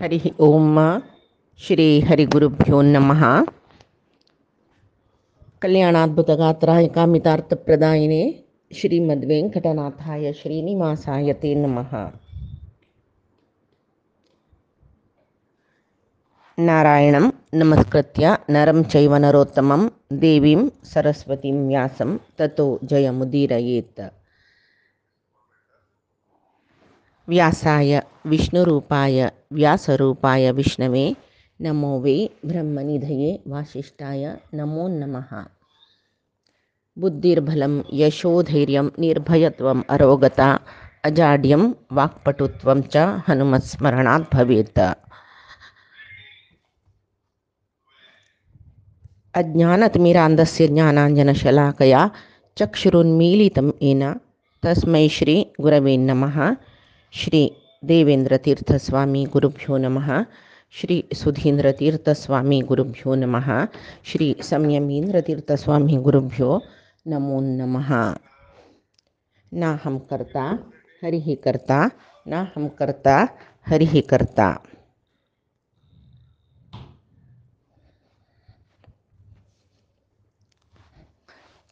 ಹರಿ ಓಂ ಶ್ರೀ ಹರಿಗುರುಭ್ಯೋ ನಮಃ. ಕಲ್ಯಾಣಾದ್ಭುತಗಾತ್ರಾಯ ಕಾಮಿತಾರ್ಥಪ್ರದಾಯಿನೇ ಶ್ರೀಮದ್ವೆಂಕಟನಾಥಾಯ ಶ್ರೀನಿವಾಸಾಯ ತೇ ನಮಃ. ನಾರಾಯಣಂ ನಮಸ್ಕೃತ್ಯ ನರಂ ಚೈವ ನರೋತ್ತಮಂ ದೇವೀಂ ಸರಸ್ವತೀಂ ವ್ಯಾಸಂ ತತೋ ಜಯಮುದೀರಯೇತ್. ವ್ಯಾಸಾಯ ವಿಷ್ಣುರೂಪಾಯ ವ್ಯಾಸರೂಪಾಯ ವಿಷ್ಣವೇ ನಮೋ ವೈ ಬ್ರಹ್ಮನಿಧಯೇ ವಾಸಿಷ್ಠಾಯ ನಮೋ ನಮಃ. ಬುದ್ಧಿರ್ಬಲಂ ಯಶೋಧೈರ್ಯಂ ನಿರ್ಭಯತ್ವಂ ಅರೋಗತಾ ಅಜಾಡ್ಯಂ ವಾಕ್ಪಟುತ್ವಂ ಚ ಹನುಮತ್ಸ್ಮರಣಾತ್ ಭವೇತ್. ಅಜ್ಞಾನತಿಮಿರಾಂಧಸ್ಯ ಜ್ಞಾನಾಂಜನಶಲಾಕಯಾ ಚಕ್ಷುರುನ್ಮೀಲಿತಂ ಯೇನ ತಸ್ಮೈ ಶ್ರೀ ಗುರವೇ ನಮಃ. ಶ್ರೀ ದೇವೇಂದ್ರತೀರ್ಥಸ್ವಾಮಿ ಗುರುಭ್ಯೋ ನಮಃ. ಶ್ರೀ ಸುಧೀಂದ್ರತೀರ್ಥಸ್ವಾಮಿ ಗುರುಭ್ಯೋ ನಮಃ. ಶ್ರೀ ಸಂಯಮೀಂದ್ರತೀರ್ಥಸ್ವಾಮಿ ಗುರುಭ್ಯೋ ನಮೋ ನಮಃ. ನಾಹಂ ಕರ್ತಾ ಹರಿಃ ಕರ್ತಾ ನಾಹಂ ಕರ್ತಾ ಹರಿಃ ಕರ್ತಾ.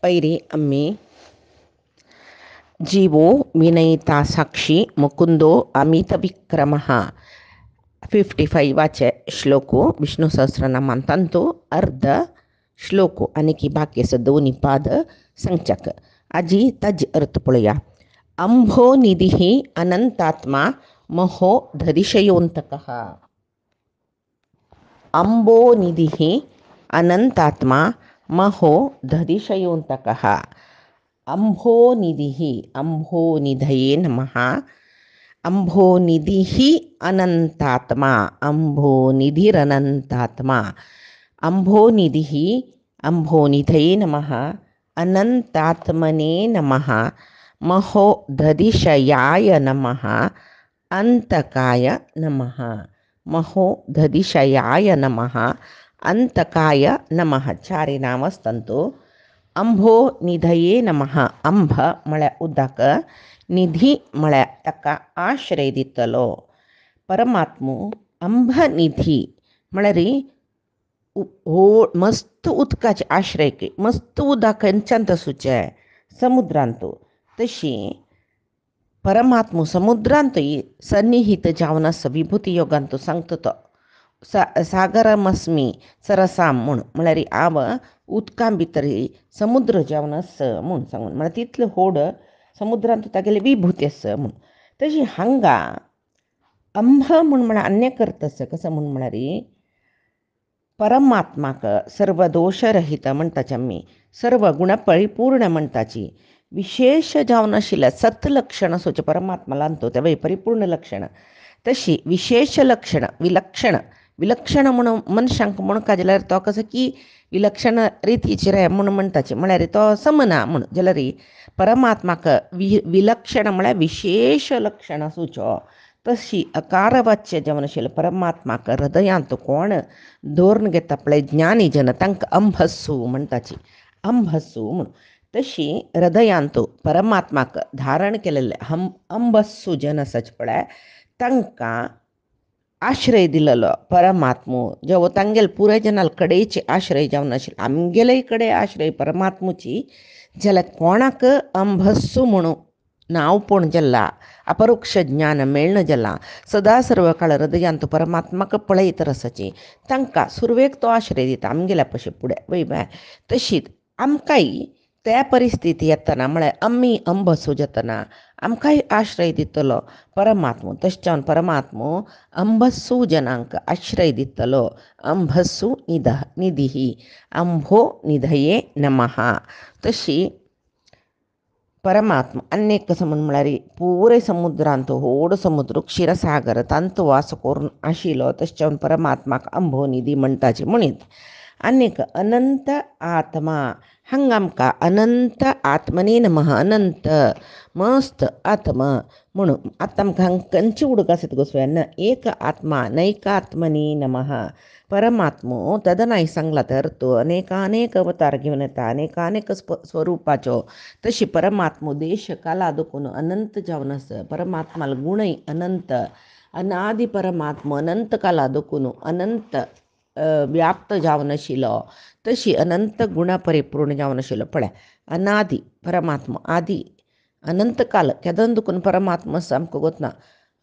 ಪೈರಿ ಅಮ್ಮಿ ಜೀವೋ ವಿನಯಿತಾ ಸಾಕ್ಷಿ ಮುಕುಂದೋ ಅಮಿತ ವಿಕ್ರಮ. 55 वाचे श्लोको विष्णू सहस्रनामान तंतो अर्ध श्लोको आणि की बाकीचं दोन्ही पाद संचक. आजी तज अर्थ पळूया. अंभो निधी अनंतात्मा महो धरिशयोंतकः. अंबो निधी अनंतात्मा महो धरिशयोंतकः. अंभोनिधिः अंभोनिधये नमः. अंभोनिधिः अनंतात्मा अंभोनिधिरनंतात्मा. अंभोनिधिः अंभोनिधये नमः. अनंतात्मने नमः. महोदधिशयाय नमः. अंतकाय नमः. महोदधिशयाय नमः. अंतकाय नमः. चारि नामस्तंतो. अंभो निधये नमः. अंभ मळ्या उद्दाक, निधी मळ्या तका आश्रय दितलो. परमात्मू अंभ निधी म्हळ्यारी हो मस्त उदकाचे आश्रय के मस्त उदक ಎಂಚಂತ सुचे समुद्रांतो. तशी परमात्मू समुद्रांतो सन्निहित जावनास विभूती योगांतो सांगतो तो सागरमस्मी सरसाम म्हणून म्हळ्यारी आव उदकां भितर समुद्र जेवण आस म्हणून सांगून म्हळ्यार तितलें व्हड समुद्रांत तागेले विभूती आस म्हणून. तशी हांगा अंभ म्हणून म्हळ्यार अन्य करत आस कसं म्हणून म्हळ्यार परमात्माक सर्व दोषरहित म्हणटाची आमी सर्व गुण परिपूर्ण म्हणटाची विशेष जावन आशिल्ल्या सत्लक्षण सोचे परमात्माला आणतो तेव्हा परिपूर्ण लक्षण. तशी विशेष लक्षण विलक्षण विलक्षण म्हणून मनशांक म्हणून जाल्यार तो कसो की विलक्षण रितीचे रे म्हणून म्हणटाचे म्हळ्यार तो समना म्हणून जाल्यार परमात्माक विलक्षण म्हळ्यार विशेष लक्षण सुचो. तशी अकारवाच्य जेवण आशिल्लें परमात्माक हृदयांत कोण धोरण घेता पळय ज्ञानी जन तांकां अंभस्सू म्हणटाची अंभस्सू म्हणून. तशी हृदयांत परमात्माक धारण केलेले अंभस्सू जन आसाचे पळय तांकां आश्रय दिलेलो परमात्मो जेवो तांगेले पुराय जनाल कडेचे आश्रय जावन आशिल्लो आमगेले कडे आश्रय परमात्मूची जाल्यार कोणाक अंभस्सू म्हणून नांवपण जाल्ला अपरोक्ष ज्ञान मेळना जाल्ला सदा सर्व काळ हृदयांत परमात्माक पळयत आसाची तांकां सुरवेक तो आश्रय दिता आमगेल्या पशी फुडें वय बाय. तशीच आमकांय त्या परिस्थिती येतना म्हळ्यार आमी अंभस्सू जातना आमकांय आश्रय दितलो परमात्मो. तशें परमात्मो अंभस्सू जनांक आश्रय दितलो. अंभस्सू निधीः अंभो निधये नमः. तशी परमात्मा अनेक कसं म्हणून म्हळ्यार पुराय समुद्रांत व्हड समुद्र क्षीरसागर तांत वास करून आशिल्लो तशें परमात्माक अंभोनिधी म्हणटाचे म्हणीत. अनेक अनंत आत्मा हांगा आमकां अनंत आत्मने नमः. अनंत मस्त आत्मा म्हणून आतां आमकां खंयची उडक आसत गोस्वामी एक आत्मा नैकात्मने नमः. परमात्मो तदनाय सांगला तर तो अनेकानेक अवतार घेवन येता अनेकानेक स्वरुपाच्यो. तशी परमात्मो देश काला दुखून अनंत जावन आसा. परमात्माला गुणय अनंत अनादि परमात्म अनंत काला दुखून अनंत व्याप्त जावनशिलो तशी अनंत गुण परिपूर्ण जावनशिलो पळय अनादि परमात्म आदि अनंत काल केदन दुखून परमात्म आमकां गोतना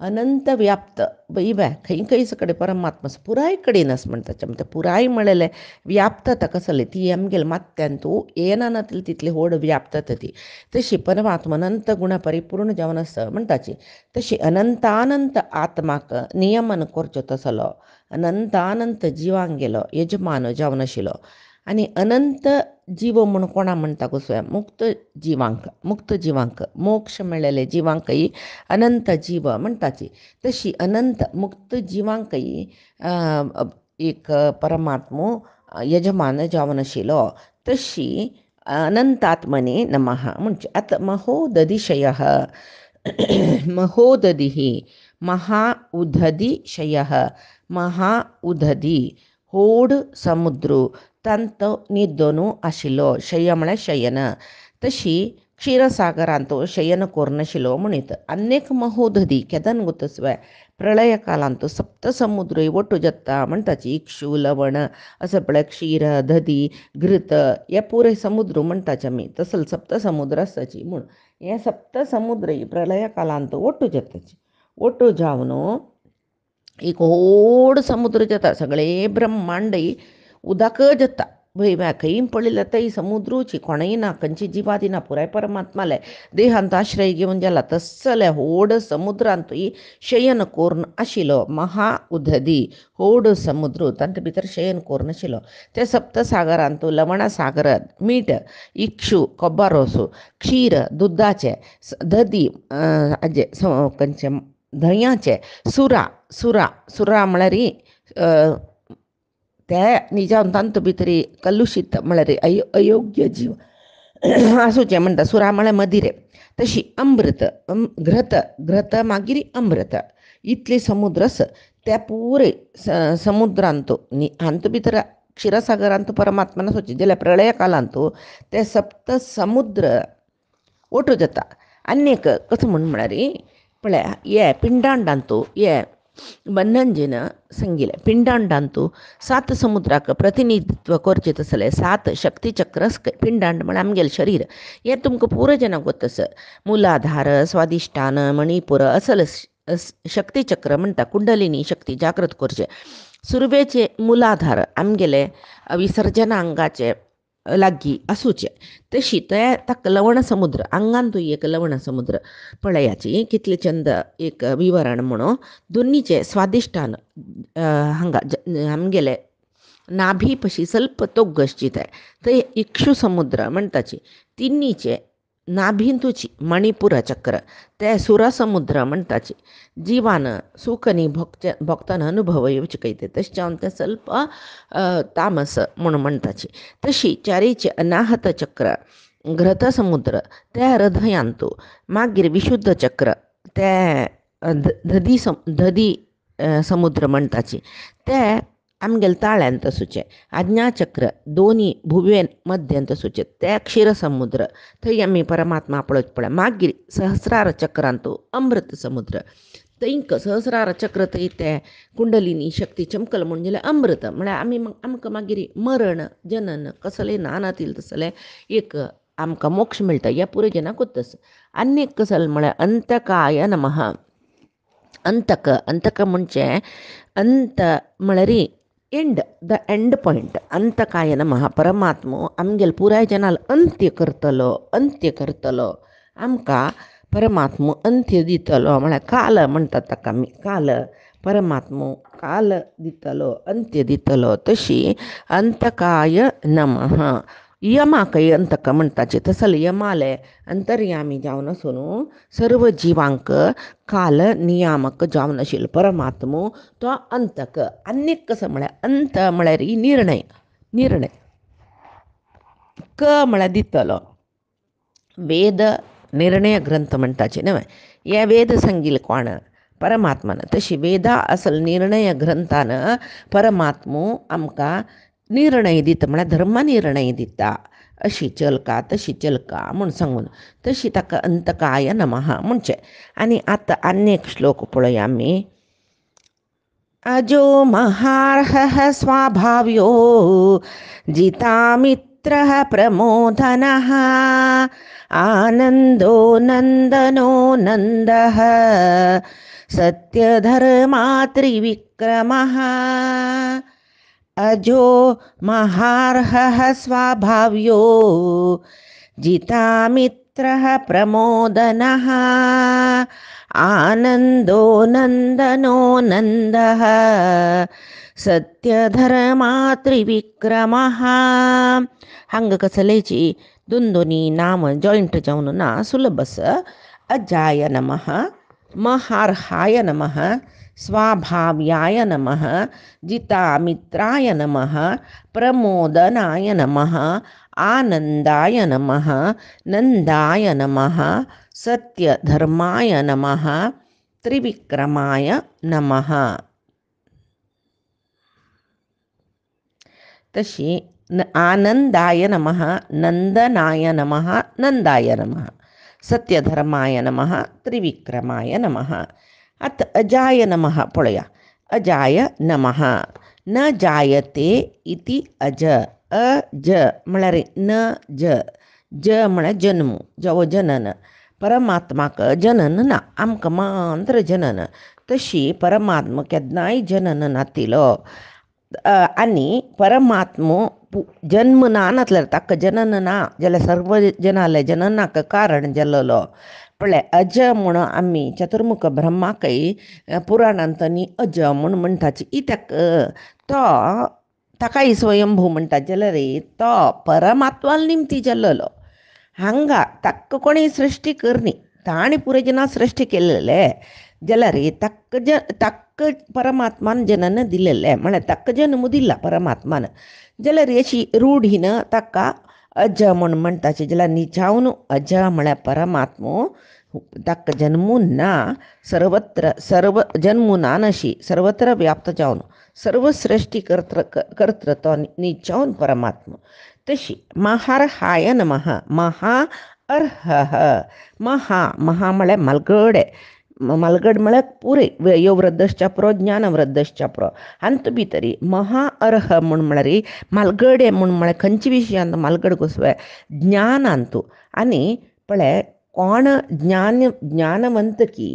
अनंत व्याप्त बई बाय खंय खंय सकडें परमात्मा पुराय कडेनस म्हणटा ते पुराय म्हळेलें व्याप्तता कसली ती आमगेल मात्यान तूं येना तितली व्हड व्याप्तता ती तशी परमात्मा अनंत गुण परिपूर्ण जावन आसा म्हणटाची तशी अनंतानंत आत्माक नियमन करचो तसलो अनंतानंत जिवांक गेलो यजमान जावन आशिल्लो आनी अनंत जीव म्हूण कोणा म्हणटा कसो मुक्त जिवांक मोक्ष मेळ्ळेले जिवांकय अनंत जीव म्हणटाची तशी अनंत मुक्त जिवांकय एक परमात्मो यजमान जावन आशिल्लो तशी अनंतात्मने नमः म्हणजे आता महोदधिशयः महोदधिः महा उदधिशयः महा उदधी होड समुद्र तांत न्हिदोनू आशिल्लो शय म्हळ्यार शयन तशी क्षीरसागरांत शयन कोरनाशिल्लो म्हणीत अनेक महोदधी केदन गुतस्वय प्रळय कालांत सप्त समुद्र ಒಟ್ಟು ಜತ್ತ म्हणटाची इक्षु लवण असं पळय क्षीर दधी घृत हे पुरे समुद्र म्हणटाचे आमी तसल सप्त समुद्र आसाची म्हूण हे सप्त समुद्र प्रलय कालांत ಒಟ್ಟು जत्ताची ಒಟ್ಟು जावन एक व्हड समुद्र जाता सगळे ब्रह्मांड उदक जाता भंय बाय खंय पळयलें थंय समुद्रूची कोणय ना खंयची जिवादी ना पुराय परमात्माले देहांत आश्रय घेवन गेला तसले व्हड समुद्रांतूय शयन कोरून आशिल्लो महा उदधी व्हड समुद्र तांचे भितर शयन कोरून आशिल्लो ते सप्तसागरांत लवण सागर मीठ इक्षु कोब्बारोसु क्षीर दुदाचे दधी हाजे खंयचे धंयाचे सुरा म्हळ्यार ते निजान तांत भितर कलुशीत म्हळ्यार अयोग्य जीव आसूचे म्हणटा सुरा म्हळ्यार मदिरे तशी अमृत घृत मागीर अमृत इतले समुद्र आसा त्या पुरे समुद्रांत हांत भितर क्षीरसागरांत परमात्मान सोची जाल्यार प्रळय कालांत ते सप्त समुद्र ಒಟ್ಟು जाता अनेक कसं म्हळ्यार पळय हे पिंडांडांतू हे बन्नंजीन सांगिल्लें पिंडांडांतू 7 समुद्राक प्रतिनिधित्व करचें तसलें 7 शक्तीचक्र पिंडांड म्हळ्यार आमगेलें शरीर हें तुमकां पुरो जनाक गोत मुलाधार स्वादिश्टान मणिपूर असल शक्तीचक्र म्हणटा कुंडलिनी शक्ती जागृत करचें सुरवेचे मुलाधार आमगेले विसर्जनांगाचे लागीं आसूचे तशी ताका लवण समुद्र आंगांतूय एक लवण समुद्र पळयाची कितले चंद एक विवरण म्हणून दोनीचे स्वादिश्टान हांगा आमगेले नाभी पशी ಸ್ವಲ್ಪ ತೊಗ್ಗಷ್ಟಿದೆ थंय इक्षु समुद्र म्हणटाची तिन्नीचे नाभिंतूची मणिपूर चक्र ते सुर समुद्र म्हणटाची जिवान सुखनी भक्तान अनुभव येवचे कैते तशें जावन ते ಸ್ವಲ್ಪ तामस म्हणून म्हणटाची तशी चारीचे अनाहत चक्र घृत समुद्र ते हृदयांतू मागीर विशुद्ध चक्र ते दधी समुद्र म्हणटाची ते आमगेले ताळ्यांत आसूचे आज्ञाचक्र दोनी भुवेन मध्यंत आसूचे ते क्षीर समुद्र थंय आमी परमात्मा पळोवचे पळय मागीर सहस्रार चक्रांतू अमृत समुद्र थंयक सहस्रार चक्र थंय ते कुंडलिनी शक्ती चमकल म्हणून जाल्यार अमृत म्हळ्यार आमकां मागीर मरण जनन कसलें नानातील तसलें एक आमकां मोक्ष मेळटा ह्या पुरो जनाकूच तस आनीक कसलें म्हळ्यार अंतकाय नमः अंतक म्हणजे अंत म्हळ्यार एंड द एंड पॉयंट अंतकाय नमः परमात्मो आमगेले पुराय जनाल अंत्य करतलो आमकां परमात्मो अंत्य दितलो म्हळ्यार काल म्हणटात ताका आमी काल परमात्मो काल दितलो अंत्य दितलो तशी अंतकाय नमः यमाकय अंतक म्हणटाचे तसले यमाले अंतर्यामी जावन आसून सर्व जिवांक काल नियामक जावन आशिल्लो परमात्मो तो अंतक आनीक कसो म्हळ्यार अंत म्हळ्यार निर्णय क म्हळ्यार दितलो वेद निर्णय ग्रंथ म्हणटाचे न्हय हे वेद सांगिल्ले कोण परमात्मान तशी वेदा असल निर्णय ग्रंथान परमात्मो आमकां निर्णय दिता म्हळ्यार धर्म निर्णय दिता अशी चलका तशी चलका म्हूण सांगून तशी ताका अंतकाय नमः म्हणचे आनी आतां आनी एक श्लोक पळय आमी अजो महार्हः स्वाभाव्यो जितामित्रः प्रमोदनः आनन्दो नन्दनो नन्दः सत्यधर्मा त्रिविक्रमः अजो महार्हः स्वाभाव्यो जितामित्रः प्रमोदनः आनंदो नंदनो नंदः सत्यधर्मा त्रिविक्रमः हंग कसलेची दोन्ही नाम जॉईंट जाऊन ना सुलभस अजाय नमः महार्हाय नमः स्वाभाव्याय नमः जितामित्राय नमः प्रमोदनाय नमः आनंदाय नमः नंदाय नमः सत्यधर्माय नमः त्रिविक्रमाय नमः. तशी आनंदाय नमः नंदनाय नमः नंदाय नमः सत्यधर्माय नमः त्रिविक्रमाय नमः. अत अजाय नमः पळया. अजाय नमः न जायते इति अज अज म्हळ्यार न ज ज म्हळ्यार जन्म जव जनन परमात्माक जनन ना आमकां मात्र जनन तशी परमात्मा केन्नाय जनन नातिलो आनी परमात्मो जन्म ना नासल्यार ताका जनन ना जाल्यार सर्व जनाले जननाक कारण जाल्लो पळय अज म्हूण आमी चतुर्मुख ब्रह्माकय पुराणांतनी अज म्हूण म्हणटाची कित्याक तो ताकाय स्वयंभू म्हणटात जाल्यार तो परमात्वाल निमती जाल्लो हांगा ताका कोणी सृश्टी करनी ताणी पुरे जना सृश्टी केल्लेले जाल्यार ताका परमात्मान जनन दिलेले म्हळ्यार ताका जन्म दिला परमात्मान जाल्यार अशी रूढीन ताका अज म्हूण म्हणटाचे जाल्यार निजावन अज म्हळ्यार परमात्मो ताका जन्मू ना सर्वत्र सर्व जन्मू ना नशी सर्वत्र व्याप्त जावन सर्व सृष्टी कर्तृ तो निजावन परमात्मा. तशी महार्हाय नमः महा अर्हः महा महा म्हळ्यार मलगडे मलगड म्हळ्यार पुरे यो वृद्धश्चाप्रो ज्ञान वृद्धश्चाप्रो अंत भितरी महा अर्ह म्हूण म्हळ्यार मलगडे म्हूण म्हळ्यार खंयचे विशयांत मलगड घुसवे ज्ञानांतू आनी पळय कोण ज्ञानवंतकी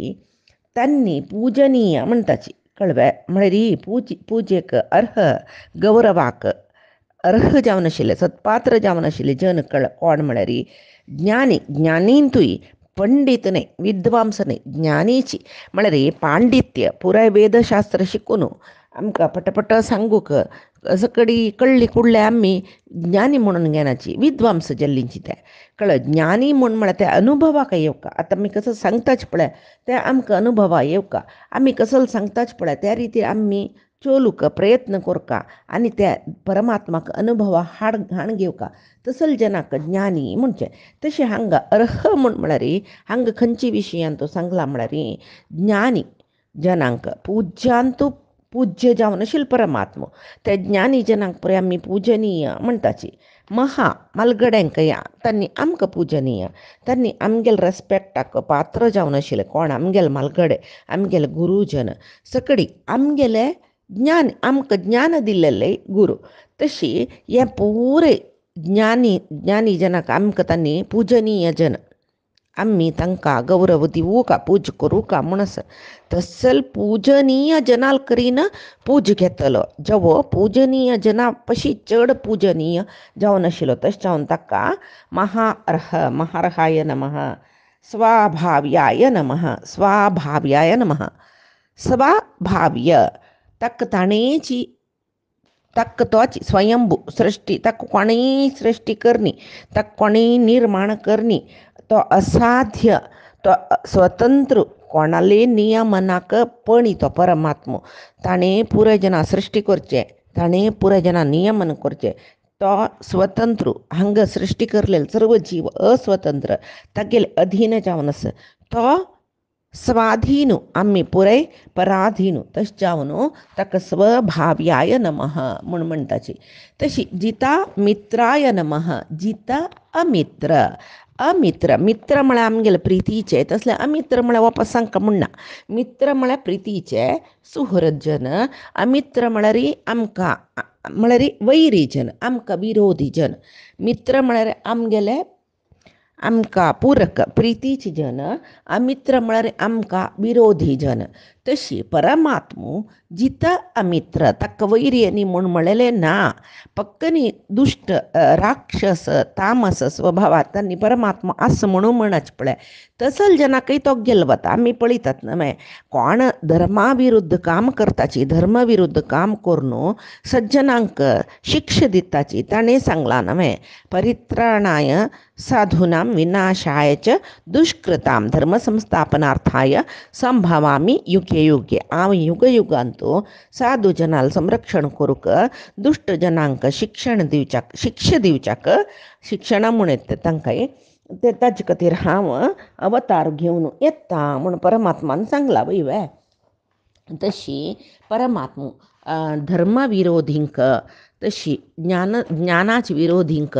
त्यांनी पूजनीय म्हणटाची कळवे म्हळ्यार पूजेक अर्ह गौरवाक अर्ह जावन आशिल्ले सत्पात्र जावन आशिल्ले जन कोण म्हळ्यार ज्ञानींतूय पंडित न्हय विद्वांस न्हय ज्ञानीची म्हळ्यार पांडित्य पुराय वेदशास्त्र शिकून आमकां पटपट सांगूक सकडी कळ्ळी कुडले आमी ज्ञानी म्हणून घेनाची विद्वांस जल्लींची ते कळ्ळें ज्ञानी म्हूण म्हळ्यार ते अनुभवाक येवका आतां आमी कसो सांगताच पळय ते आमकां अनुभवा येवका आमी कसो सांगताच पळय त्या रितीन आमी चोलूक प्रयत्न करका आनी त्या परमात्माक अनुभवा हाण घेवका तसल जनाक ज्ञानी म्हणचे. तशें हांगा अर्ह म्हळ्यार हांगा खंयचे विशयांत तो सांगला म्हळ्यार ज्ञानी जनांक पूज्यांतू पूज्य जावन आशिल्लो परमात्मो ते ज्ञानी जनांक पळय आमी पूजनीय म्हणटाची. महा मलगड्यांक या तांणी आमकां पूजनीय तांणी आमगेल रेस्पेक्टाक पात्र जावन आशिल्ले कोण आमगेले मलगडे आमगेले गुरुजन सकडी आमगेले ज्ञान आमकां ज्ञान दिल्लेले गुरू. तशी हे पुरे ज्ञानी जनाक आमकां तांणी पूजनीय जन आमी तांकां गौरव दिवूका पूज करूका म्हणस तसल पूजनीय जनाल करीन पूज घेतलो जवो पूजनीय जना पशी चड पूजनीय जावन आशिल्लो तशें जावन ताका महार्हाय नमः स्वाभाव्याय नमः स्वाभाव्याय नमः स्वाभाव्य ताका ताणेची ताका तोच स्वयंभू सृश्टी ताका कोणेय सृश्टी करनी ताका कोणेय निर्माण करनी तो असाध्य तो स्वतंत्र कोणाले नियमनाक पणी तो परमात्मो ताणें पुराय जना सृश्टी करचें ताणें पुराय जना नियमन करचें तो स्वतंत्र हांगा सृश्टी करलेले सर्व जीव अस्वतंत्र तागेले अधीन जावन आसा तो स्वाधीन आमी पुराय पराधीन तशें जावन ताका स्वभाव्याय नमः म्हूण म्हणटाची. तशी जिता मित्राय नमः जिता अमित्र अमित्र मित्र म्हळ्यार आमगेले प्रितीचे तसले अमित्र म्हळ्यार वापस सांगता म्हणना. मित्र म्हळ्यार प्रितीचे सुहृद जन, अमित्र म्हळ्यार आमकां म्हळ्यार वैरी जन, आमकां विरोधी जन. मित्र म्हळ्यार आमगेले आमकां पूरक प्रितीचे जन, अमित्र म्हळ्यार आमकां विरोधी जन. तशी परमात्मो जित अमित्र ताका वैरी म्हूण म्हळेलें ना. पक्कनी दुष्ट राक्षस तामस स्वभावांत परमात्मा असं म्हणूच पळय. तसल जनाकय तो गेलो वता. आमी पळयतात न्हय कोण धर्मा काम करताची, धर्म विरुद्ध काम करून सज्जनांक शिक्षा दिताची. ताणें सांगलां न्हय परित्राणाय साधूनां विनाशाय च दुष्कृतां धर्मसंस्थापनार्थाय संभवामी युगे युगे. हांव युग युगांतू साधू जनाल संरक्षण करूक दुष्ट जनांक शिक्षण दिवच्याक शिक्षा दिवच्याक शिक्षणा म्हूण येता तांकां ते ताजे खातीर हांव अवतार घेवन येता म्हूण परमात्मान सांगलां वय. तशी परमात्मो धर्मविरोधींक तशी ज्ञानाच्या विरोधींक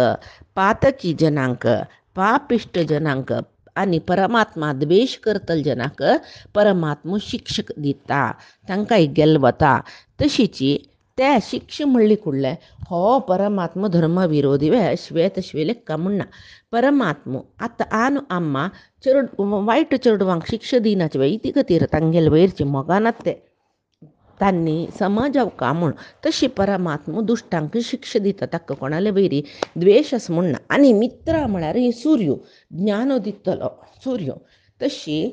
पातकी जनांक पापिश्ट जनांक आनी परमात्मा द्वेश करतल जनाक परमात्मो शिक्षा दिता, तांकां गेल वता. तशीची त्या शिक्षा म्हणली कुडले हो परमात्मो धर्मविरोधी श्वेत श्वेलेक्का म्हणना. परमात्मो आतां आन आम्मा वायट चेडवांक शिक्षा दिनाचे इती खातीर तांगेले वयरची मोगानात ते तांणी समजावका म्हूण. तशी परमात्मो दुश्टांक शिक्षा दिता ताका कोणाले वयरी द्वेश आसा म्हणना. आनी मित्र म्हळ्यार सूर्यो ज्ञान दितलो सूर्यो. तशी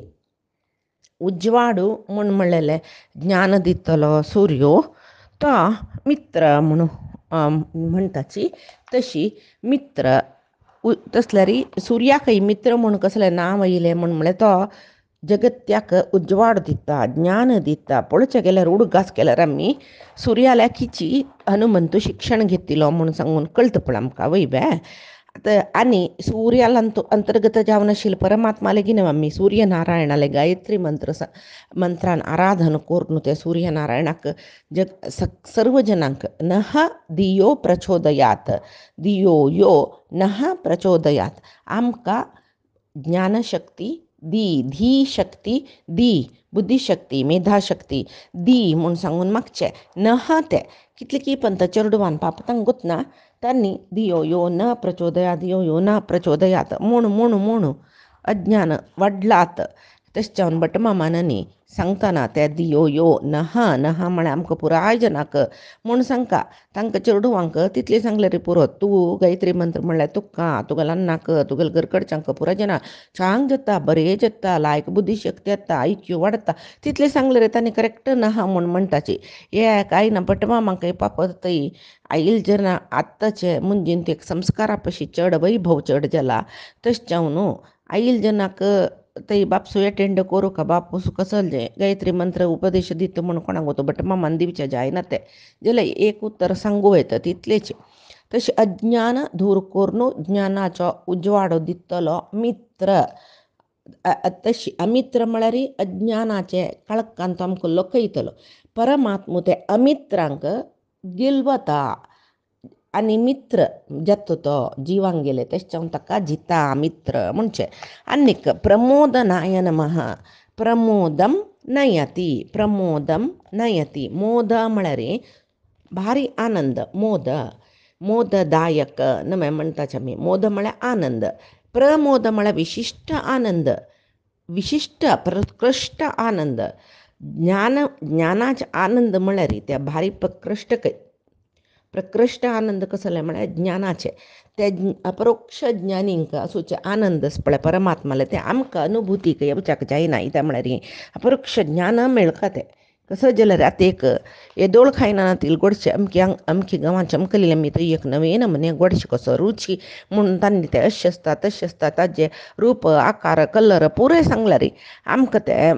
उजवाडू म्हूण म्हणलेले ज्ञान दितलो सूर्यो तो मित्र म्हणून म्हणटाची. तशी मित्र तसल्यार सुर्याकय मित्र म्हूण कसलें नांव येयलें म्हळ्यार तो जगत्याक उजवाड दिता, ज्ञान दिता. पळोवचें गेल्यार उडगास केल्यार आमी सुर्याल्याकीची हनुमंतू शिक्षण घेतिलो म्हूण सांगून कळटा पळय आमकां वय आनी सूर्यालांतू अंतर्गत जावन आशिल्ले परमात्मा लेगीत आमी सूर्यनारायणाले गायत्री मंत्रान आराधन करून त्या सूर्यनारायणाक सर्व जनांक नह दियो प्रचोदयात, दियो यो नह प्रचोदयात. आमकां ज्ञानशक्ती दी, धी शक्ती दी, बुद्धीशक्ती मेधाशक्ती दी म्हूण सांगून मागचें. नह ते कितले की पंत चेडवान पापतांक गुतना तांणी दियो यो न प्रचोदयात, दियो यो न प्रचोदयात म्हूण म्हूण म्हूण अज्ञान वाडलात. तशें जावन भटमामाननी सांगतना ते दियो यो नह नह म्हळ्यार आमकां पुराय जनाक म्हूण सांगता. तांकां चेडवांक तितलें सांगलें रे पुरो. तूं गायत्री मंत्र म्हणल्यार तुगेल्या अन्नाक तुगेल्या घरकडच्यांक पुराय जना छांग जाता, बरें जाता, लायक बुद्धी शक्ती येता, ऐक्यू वाडता. तितलें सांगलें रे तांणी करेक्ट नहा म्हूण म्हणटाची. हे कांय ना भटमामांक पापतय आईल जना आत्ताचे मुंजीन ते संस्कारा पशी चड वैभव चड जाला. तशें जावन आईल जनाक ते बापसू अटेंड करूं का बापूस कसल जे गायत्री मंत्र उपदेश दित म्हूण कोणाक वतो भटमामान दिवचें जायना ते जाल्यार एक उत्तर सांगू येता तितलेच. तशें अज्ञान दूर करून ज्ञानाचो उजवाडो दितलो मित्र. तशी अमित्र म्हळ्यार अज्ञानाचे काळखांत आमकां लोकयतलो. परमात्मो ते अमित्रांक गिलवता आनी मित्र जाता तो जिवांक गेले तशें जावन ताका जिता मित्र म्हणचें. आनीक प्रमोदनाय नमः. प्रमोदम नयती, प्रमोदम नयती. मोद म्हळ्यार भारी आनंद. मोददायक नमे म्हणटाचे आमी. मोद म्हळ्यार आनंद. प्रमोद म्हळ्यार विशिश्ट आनंद, विशिश्ट प्रकृश्ट आनंद. ज्ञानाचे आनंद म्हळ्यार त्या भारी प्रकृश्ट आनंद कसले म्हळ्यार ज्ञानाचे. ते अपरोक्ष ज्ञानींक असोचे आनंद पळय परमात्माले ते आमकां अनुभुतीक येवच्याक जायना. कित्याक म्हळ्यार अपरोक्ष ज्ञान मेळका ते कसं जाल्यार आतां एक येदोळ खायना तील गोडशे अमकी गांवांत चमकलेले मी थंय एक नवे नमने गोडशे कसो रुची म्हणून तांणी ते अशें आसता तशें आसता ताजे रूप आकार कलर पुरे सांगला रे आमकां ते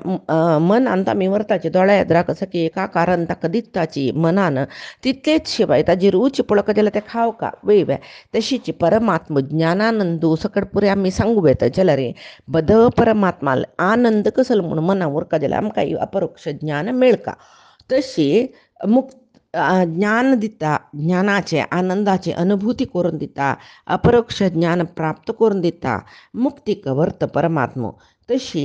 मनांत आमी व्हरताचे दोळ्या येद्राक सकी एक आकारान ताका दिताची मनान तितलेच शिवाय ताजी रुच पळोवका जाल्यार ते खावका वय तशीच परमात्म ज्ञानानंदू सकट पुरे आमी सांगू येता जाल्यार बद परमात्मा आनंद कसलो म्हणून मना व्हरका जाल्यार आमकां अपरोक्ष ज्ञान मेळका. तशी ज्ञान दिता, ज्ञानाचे आनंदाचे अनुभूती करून दिता, अपरोक्ष ज्ञान प्राप्त करून दिता, मुक्तिक वर्त परमात्मो. तशी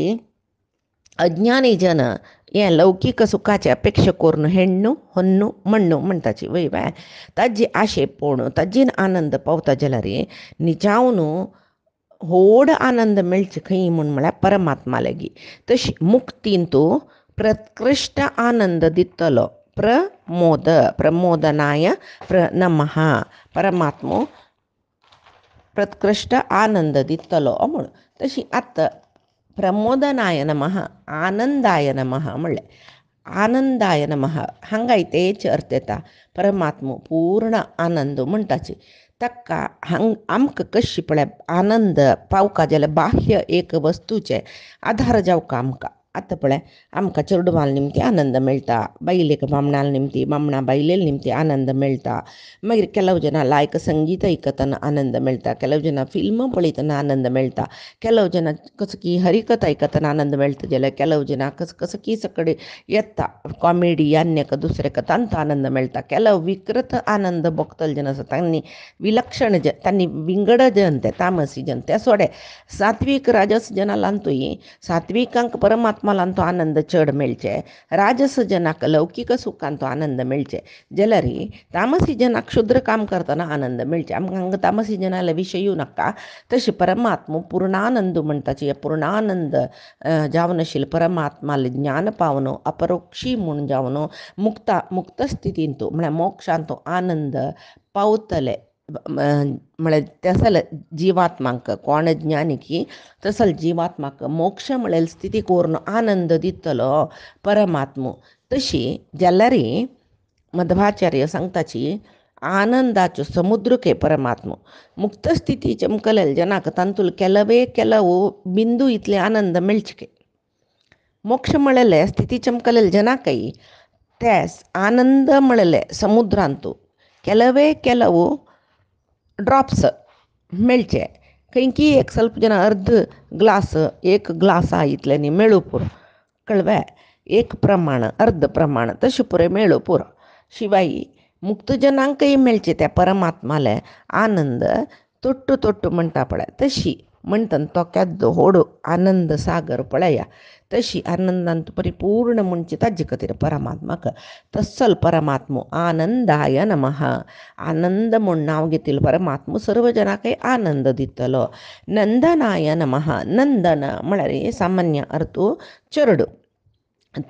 अज्ञानी जन हें लौकिक सुखाचे अपेक्षा करून हेण्णू ಹೊನ್ನು ಮಣ್ಣು म्हणटाची वय बाय ताजी आशे पोण ताजीन आनंद पावता जाल्यार निजावनू व्हड आनंद मेळचे खंय म्हळ्यार परमात्मा लेगी. तशी मुक्तीन तूं प्रकृश्ट आनंद दितलो. प्रमोदनाय नमः. परमात्मो प्रकृश्ट आनंद दितलो म्हण. तशी आत्ता प्रमोदनाय नमः, आनंदाय नमः म्हणले. आनंदाय नमः हांगायतेच अर्थ येता. परमात्मो पूर्ण आनंद म्हणटाची. ताका आमकां कशी पळय आनंद पावका जाल्यार बाह्य एक वस्तूचे आधार जावका आमकां. आतां पळय आमकां चेडवाल निमती आनंद मेळटा, बायलेक बामणाल निमती, बामणा बायलेल निमती आनंद मेळटा. मागीर ಕೆಲವು ಜನ लायक संगीत ऐकतना आनंद मेळटा, ಕೆಲವು ಜನ फिल्म पळयतना आनंद मेळटा, ಕೆಲವು ಜನ कसकी हरिकथा ऐकतना आनंद मेळटा जाल्यार ಕೆಲವು ಜನ कसकी सकडी येता कॉमेडी अन्यक दुसरेक तांत आनंद मेळटा. ಕೆಲವು विकृत आनंद भोगतले जन आसा तांणी विलक्षण तांणी विंगड जन ते तामसी जन ते सोडे. सात्विक राजस जनालांतूय सात्विकांक परमात्मालांतो आनंद चड मेळचे, राजस जनाक लौकिक सुखांतो आनंद मेळचे जाल्यार तामसी जनाक क्षुद्र काम करतना आनंद मेळचे. आमकां तामसी जनाला विशय येवं नाका. तशी परमात्मा पूर्णानंद म्हणटाची. पूर्णानंद जावन आशिल्लो परमात्माल ज्ञान पावनो, अपरोक्षी म्हूण जावन मुक्त स्थितीन तूं म्हळ्यार मोक्षांत तूं आनंद पावतले. म्हळ्यार तसल जिवात्मांक कोण ज्ञानी की तसल जिवात्माक मोक्ष म्हळ्यार स्थिती करून आनंद दितलो परमात्मो. तशी जाल्यार मध्वाचार्य सांगताची आनंदाचो समुद्रके परमात्मो. मुक्त स्थिती चमकलेल्या जनाक तांतूल ಕೆಲವು बिंदू इतले आनंद मेळचे. मोक्ष म्हळेले स्थिती चमकलेल्या जनाकय ते आनंद म्हळेले समुद्रांतू ಕೆಲವು ड्रॉप्स मेळचे. खंयकी एक ಸ್ವಲ್ಪ ಜನ अर्ध ग्लास एक ग्लासा इतले न्ही मेळू पुरो कळवे. एक प्रमाण अर्ध प्रमाण तशें पुरे मेळू पुरो. शिवाय मुक्त जनांकय मेळचे त्या परमात्माले आनंद ತೊಟ್ಟು ತೊಟ್ಟು म्हणटा पळय तशी म्हणटन तो केदो व्हड आनंद सागर पळया. तशी आनंदांत परिपूर्ण म्हणचे ताजे खातीर परमात्माक. तस्सल परमात्मो आनंदाय नमः. आनंद म्हूण नांव घेतिल्लो परमात्मो सर्व जनांकय आनंद दितलो. नंदनाय नमः. नंदन म्हळ्यार सामान्य अर्थ चरड.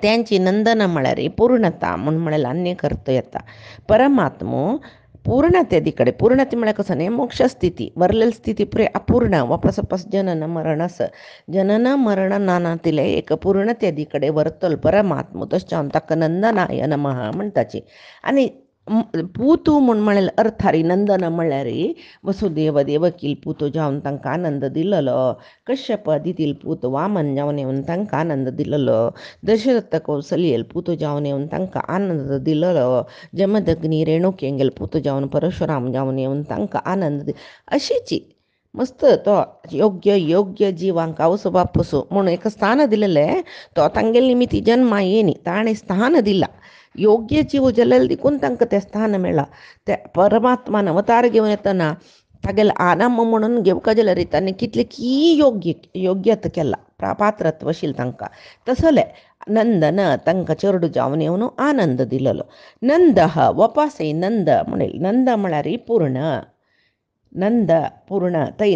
त्यांची नंदन म्हळ्यार पूर्णता म्हूण म्हळ्यार अन्यक अर्थ येता. परमात्मो पूर्णते कಡೆ पूर्णते म्हळ्यार कसं न्ही मोक्ष स्थिती वरलेली स्थिती पुरे अपूर्ण वापस जनन मरण नानातिले एक पूर्णते कಡೆ वरतल परमात्मो. तशें ताका नंदनाय नमः म्हणटाची. आनी पूतू म्हूण म्हळ्यार अर्थारी नंदन म्हळ्यार वसुदेव देवकील पूत जावन तांकां आनंद दिल्लो. कश्यप दितील पूत वामन जावन येवन तांकां आनंद दिल्लो. दशरथ कौसल्यल पूत जावन येवन तांकां आनंद दिल्लो. जमदग्नी रेणुकेंगेल पूत जावन परशुराम जावन येवन तांकां आनंद अशीची मस्त तो योग्य जिवांक आवसो बापूसो म्हणून एक स्थान दिलेलें. तो तांगेल निमित्ती जन्मा येनी ताणें स्थान दिला. योग्य जीव जल्लेले देखून तांकां तें स्थान मेळ्ळां. त्या परमात्मान अवतार घेवन येतना तागेले आनम म्हणून घेवका जाल्यार ताणें कितले की योग्यत केला पात्रत्व आशिल्लें तांकां. तसले नंदन तांकां चेडूं जावन येवन आनंद दिल्लो. नंदः वपासय नंद म्हणले. नंद म्हळ्यार पूर्ण. नंद पूर्ण थंय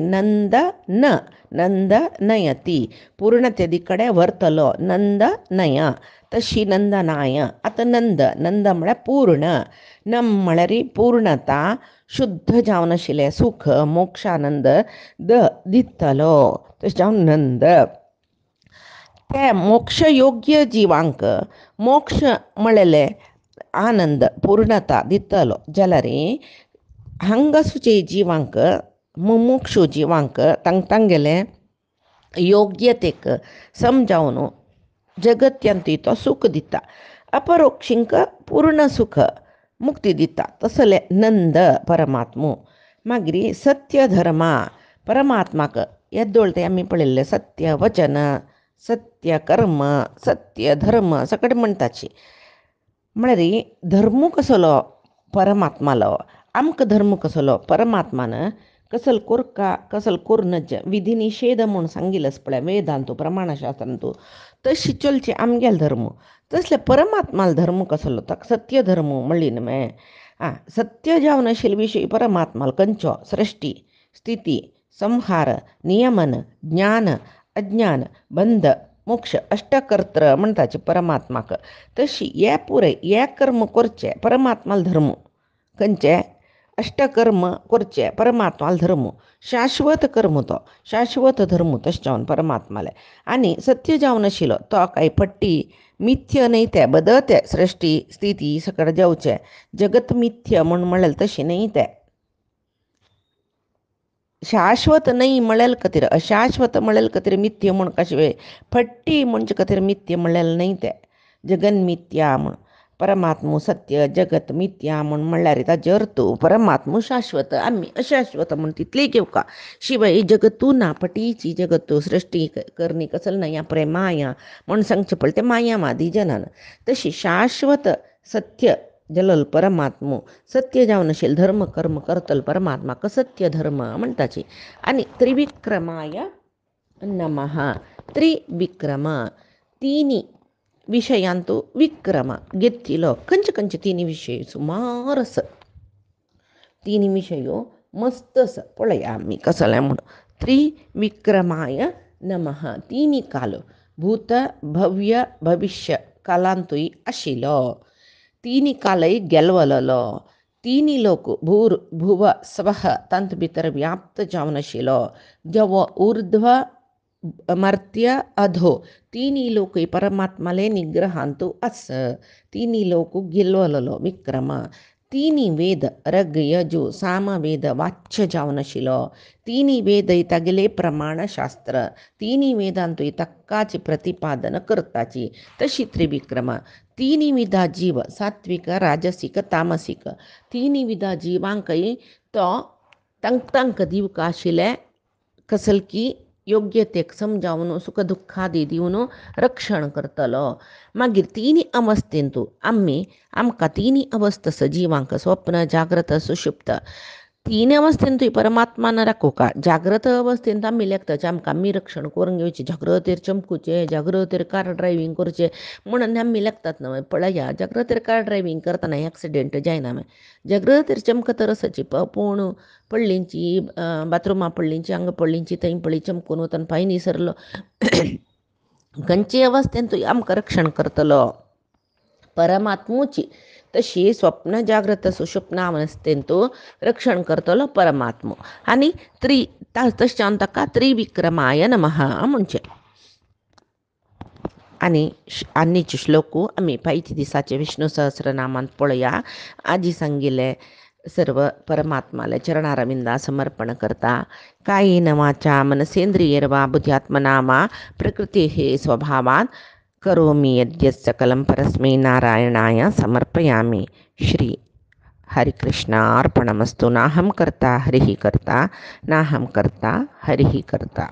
नंद नयती पूर्णते कಡೆ वरतलो नंद नय. तशी नंदनाय. आतां नंद म्हळ्यार पूर्ण. नम म्हळ्यार पूर्णता शुद्ध जावन आशिल्लें सुख मोक्षानंद दितलो. तशें जावन नंद ते मोक्ष योग्य जिवांक मोक्ष म्हळेले आनंद पूर्णता दितलो जाल्यार हांगासुचे जिवांक मुमुक्षू जिवांक तांगेले योग्यतेक समजावन जगत्यांतूय तो सुख दिता. अपरोक्षींक पूर्ण सुख मुक्ती दिता. तसले नंद परमात्मो. मागीर सत्य धर्मा परमात्माक येद्दोळ ते आमी पळयल्ले सत्य वचन सत्य कर्म सत्य धर्म सकट म्हणटाची. म्हळ्यार धर्म कसलो परमात्मालो आमकां धर्म कसलो परमात्मान कसल कोरका कसल कोरनच विधी निषेध म्हूण सांगिल्लो पळय वेदांतू प्रमाणशास्त्रांतू तशी चलचे आमगेल धर्म तसले परमात्माल धर्म कसलो ताका सत्य धर्म म्हणली न्हय सत्य जावन आशिल्ले विशयी परमात्माल खंयचो सृश्टी स्थिती संहार नियमन ज्ञान अज्ञान बंध मोक्ष अष्टकर्त्र म्हणटाचे परमात्माक तशी हे पुरे हे कर्म करचे परमात्माल धर्म खंयचे अष्टकर्म करचे परमात्माल धर्म शाश्वत कर्म तो शाश्वत धर्म तशें जावन परमात्माले आनी सत्य जावन आशिल्लो तो कांय पट्टी मिथ्य न्हय ते बदलते सृश्टी स्थिती सकट जेवचे जगत मिथ्य म्हूण म्हळें तशें न्हय ते शाश्वत नाही म्हळेल खातीर अशाश्वत म्हळेल खातीर मिथ्य म्हूण कशें वेळ फट्टी म्हणजे खातीर मिथ्य म्हळेल न्हय ते जगन मिथ्या म्हूण परमात्मो सत्य जगत मिथ्या म्हूण म्हणल्यार ताजे अर्थ परमात्मो शाश्वत आमी अशाश्वत म्हूण तितली घेवका शिवाय जगतू ना पटीची जगतू सृश्टी करणी कसल नया प्रेमाया म्हूण सांगचें पडलें तें माया मादी जनान तशी शाश्वत सत्य जलल परमात्मो सत्य जावन आशिल्लो धर्म कर्म करतल परमात्माक सत्य धर्म म्हणटाची आनी त्रिविक्रमाय नमः त्रिविक्रम तिनी विशयांतू विक्रम घेतिलो खंयचे तिनी विशय सुमार आसा तिनी विशयो मस्त आसा पळया आमी कसले म्हूण त्रिविक्रमाय नमः तिनी काल भूत भव्य भविष्य कालांतूय आशिल्लो तिनी कालय गेलवलो तिनी लोक भूर भुव स्वः तांत भितर व्याप्त जावन आशिल्लो जव ऊर्ध्व मर्त्य अधो तिनी लोक परमात्माले निग्रहांतू आस तिनी लोक गेलवलो विक्रम तिनी वेद रग यजु साम वेद वाच्य जावन आशिल्लो तिनी वेद तागेले प्रमाणशास्त्र तिनी वेदांतूय तक्काची प्रतिपादन करताची तशी त्रिविक्रम तिनी विधा जीव सात्विक राजसीक तामसीक तिनी विधा जिवांकय तो तांकां दिवका आशिल्ले कसलकी योग्यतेक समजावन सुख दुख्खादी दिवन रक्षण करतलो मागीर तिनी अवस्थेंतू आमकां तिनी अवस्थ सजीवांक स्वप्न जाग्रत सुषुप्त तीन अवस्थेंतूय परमात्मान राखोवका जाग्रत अवस्थेंत आमी लेखताचे आमी रक्षण करून घेवचें जाग्रतेर चमकुचें जाग्रतेर कार ड्रायव्हिंग करचें म्हणून आमी लेखतात न्हय पळया जाग्रतेर कार ड्रायव्हिंग करतना एक्सिडेंट जायना जाग्रतेर चमकत आसाची पूण पडलींची बाथरुमा पडलींची हांगा पडलींची थंय पडली चमकून वतना पांय निसरलो खंयचे अवस्थेंतूय आमकां रक्षण करतलो परमात्मूची तशी स्वप्न जाग्रत सुषुप्न अवस्थेंतू रक्षण करतलो परमात्मो आनी तशें जावन ताका त्रिविक्रमाय नमः म्हणचें आनीचे श्लोकू आमी पायच्या दिसाचे विष्णू सहस्रनामांत पळया आजी सांगिल्ले सर्व परमात्माले चरणारविंदा समर्पण करता कायेन वाचा मनसेंद्रियैर्वा बुद्ध्यात्मना वा प्रकृतेः स्वभावात् करोमि यद्यत् सकलं परस्मै नारायणाय समर्पयामि श्री हरिकृष्णार्पणमस्तु नाहं कर्ता हरिः कर्ता नाहं कर्ता हरिः कर्ता।